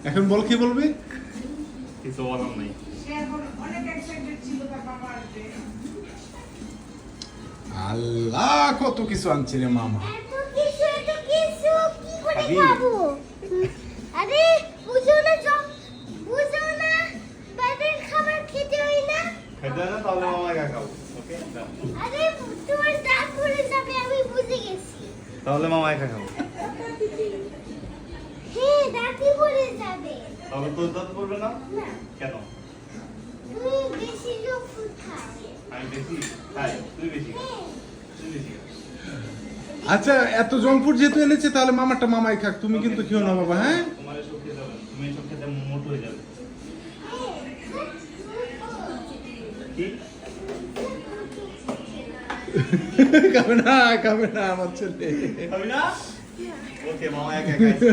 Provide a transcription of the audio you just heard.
এখন বল কি বলবি? কিছু বলার নাই। আল্লাহ কত কিছু আনছে রে মামা। এত কিছু কি করে খাবি? খাবো? আরে বুঝো না বাইরের খাবার খেতে হয় না। খেতে না তাহলে মামা একা খাও। ওকে? আরে তোমার দাঁত পড়ে যাবে আমি বুঝে গেছি। তাহলে মামা একা খাও। হ্যাঁ দাঁতই পড়ে যাবে। তাহলে তোর দাঁত পড়বে না? না কেন? তুমি বেশি জঙ্ক ফুড খাও। আমি বেশি খাই, তুই বেশি খাস। হ্যাঁ তুই বেশি খাস। আচ্ছা এত জঙ্ক ফুড যেহেতু এনেছে তাহলে মামারটা মামাই খাক, তুমি কিন্তু খেও না বাবা, হ্যাঁ? তোমার এসব খেতে হবে না। তুমি এসব খেতে মোটো হয়ে যাবে। কি? খাবে না আমার ছেলে। খাবি না? ওকে মামা একা খাইছে।